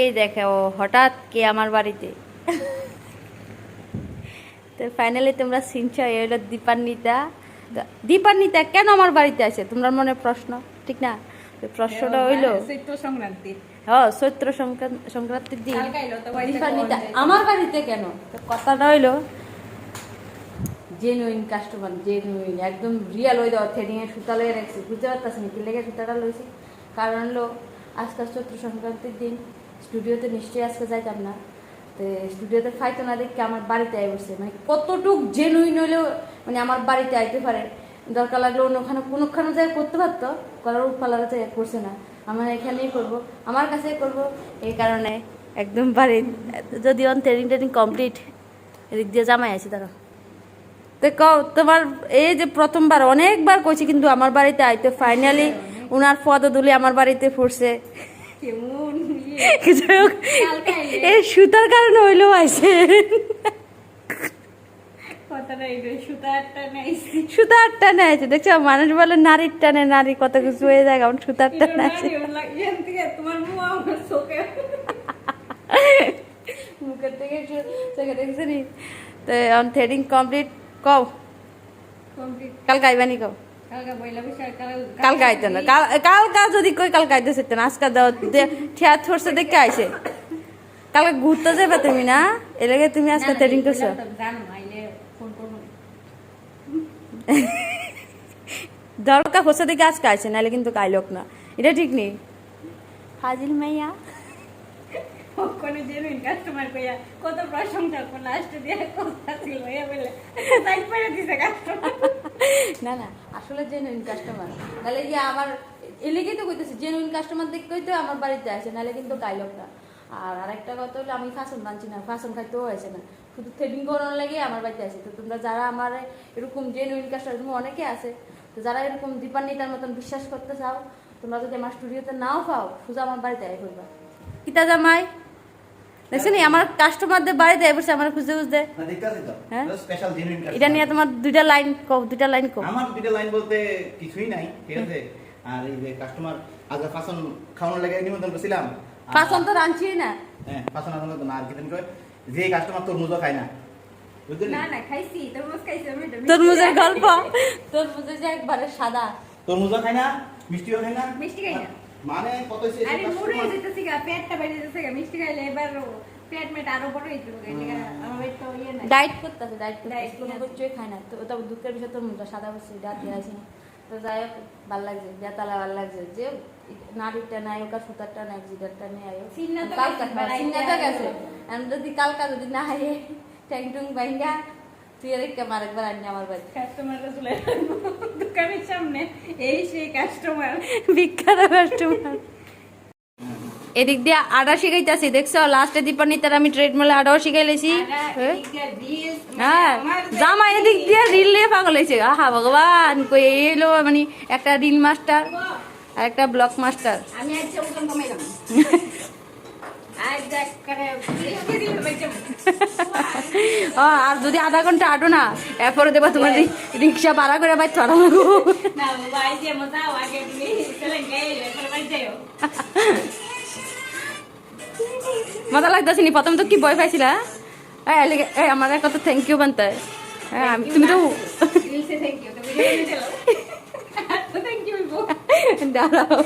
এই দেখো হঠাৎ কে আমার বাড়িতে। তো ফাইনালি তোমরা চিনছো, এই হলো দীপান্বিতা। দীপান্বিতা কেন আমার বাড়িতে আছে তোমার মনে প্রশ্ন, ঠিক না? প্রশ্নটা হইলো চৈত্র সংক্রান্তি, চৈত্র সংক্রান্তির দিন দীপান্বিতা আমার বাড়িতে কেন। তো কথাটা হইলো জেনুইন কাস্টমার, জেনুইন একদম রিয়েল। ওই দাও থ্রেডিং এর সুতা লয়ে রাখছি, বুঝতে পারতাছি না কি লেগে সুতাটা লইছি। কারণ হলো আজকাল চৈত্র সংক্রান্তির দিন স্টুডিওতে নিশ্চয়ই আজকে যাইতাম না। তো স্টুডিওতে ফাইতো না দেখে আমার বাড়িতে আই বসছে, মানে কতটুক জেনুইন হইলেও মানে আমার বাড়িতে আইতে পারে। দরকার লাগলো অন্যখানে কোনোখানে যাই করতে পারতো, করার উপালারা যাই করছে না, আমার এখানেই করবো, আমার কাছেই করবো। এই কারণে একদম বাড়ি, যদি ট্রেনিং কমপ্লিট এদিক দিয়ে জামাই আছে তারা। তো কও তোমার এই যে প্রথমবার অনেকবার কইছি কিন্তু আমার বাড়িতে আইতে, ফাইনালি উনার পদধূলি আমার বাড়িতে ফুটছে। এই সুতার কারণে হইলেও আইছে, সুতার টানে আছে। দেখছো মানুষ বলে নারীর টানে নারী কত কিছু হয়ে যায়, কারণ সুতার টানে আছে। মুখের থেকে চোখে দেখছে নি। তো থ্রেডিং কমপ্লিট। কও কালকে আইবানি, কও কালকে আইতে না, কালকা যদি কই কালকে আইতেছে না, আজকে দাও ঠিয়া থরছে দেখে আইছে। কালকে ঘুরতে যাবে তুমি না, এলাকে তুমি আজকে থ্রেডিং করছো। দরকার হচ্ছে দেখে আজকে আইছে, নাহলে কিন্তু কাইলক না, এটা ঠিক নেই। হাজিল মাইয়া কত প্রশংসা না না, আসলে জেনুইন কাস্টমার, নাহলে গিয়ে আমার এলাকায় তো কইতেছি জেনুইন কাস্টমার দেখতেই তো আমার বাড়িতে আসে, নাহলে কিন্তু কাইলক না। আর আরেকটা কথা হলো আমি ফাঁসন বানছি না, ফাঁসন খাইতেও হয়েছে না, শুধু থ্রেডিং করানোর লাগে আমার বাড়িতে আসে। তো তোমরা যারা আমার এরকম জেনুইন কাস্টমার, তুমি অনেকে আছে, তো যারা এরকম দীপান্বিতার মতন বিশ্বাস করতে চাও, তোমরা যদি আমার স্টুডিওতে নাও পাও, শুধু আমার বাড়িতে আই করবা। কিতা জামাই দেখছো নি আমার কাস্টমারদের বাড়িতে বসে আমার খুঁজতে খুঁজতে। হ্যাঁ স্পেশাল জেনুইন কাস্টমার। এটা নিয়ে তোমার দুইটা লাইন কও, দুইটা লাইন কও। আমার দুইটা লাইন বলতে কিছুই নাই, ঠিক আছে। আর এই যে কাস্টমার আজ ফাসন খাওয়ানোর লাগে নিমন্ত্রণ করছিলাম, ফাসন তো রাঁধছি না। হ্যাঁ ফাসন আনলো তো না, আর কিদিন কই যে কাস্টমার তরমুজও খায় না, বুঝলি? না না খাইছি, তরমুজ খাইছি আমি। তরমুজের গল্প, তরমুজের যে একবারে সাদা, তরমুজও খায় না, মিষ্টিও খায় না। মিষ্টি খাই না মানে কত সে আরে মুড়ে যেতেছি গা, পেটটা বাইরে যেতেছে গা, মিষ্টি খাইলে এবার পেট মেট আরো বড় হইতো গা। আমার পেট তো ইয়ে না, ডায়েট করতেছে, ডায়েট করতেছে, কোনো কিছুই খায় না। তো ওটা দুঃখের বিষয়, তরমুজটা সাদা বসে ডাক দিয়ে আসি না। তো যাই হোক ভাল লাগছে, বেতালা ভাল লাগছে যে নারীরটা নাই, ওটা সুতারটা নাই, জিটারটা নেই আয়ো কালকা সিন্নাটা গেছে। আমি যদি কালকা যদি না হাইয়ে ট্যাং টুং বাইঙ্গা তুই রেখে আমার একবার আনি আমার বাড়ি। কাস্টমাররা চলে দোকানের সামনে, এই সেই কাস্টমার, বিখ্যাত কাস্টমার। এদিক দিয়ে আটা শিখাইতেছি, দেখছো লাস্টে দীপান্বিতার আমি ট্রেডমিলে আটাও শিখাইলেছি। হ্যাঁ জামাই এদিক দিয়ে রিল নিয়ে পাগল হয়েছে। আহা ভগবান, কই এলো মানে একটা রিল মাস্টার আর একটা ব্লক মাস্টার। আমি আজকে ওজন কমাইলাম, আজ করে আর যদি আধা ঘন্টা আটো না, এরপরে দেবা তোমার রিক্সা ভাড়া করে ভাই ছড়া লাগবো না ভাই, যে মজা আগে তুমি চলে গেলে এরপরে ভাই যাও। মজা লাগতেছে নি? প্রথম তো কি ভয় পাইছিলা? আমার কত থ্যাংক ইউ বানতে। হ্যাঁ তুমি তো থ্যাংক ইউ, তুমি থ্যাংক ইউ দাঁড়াও।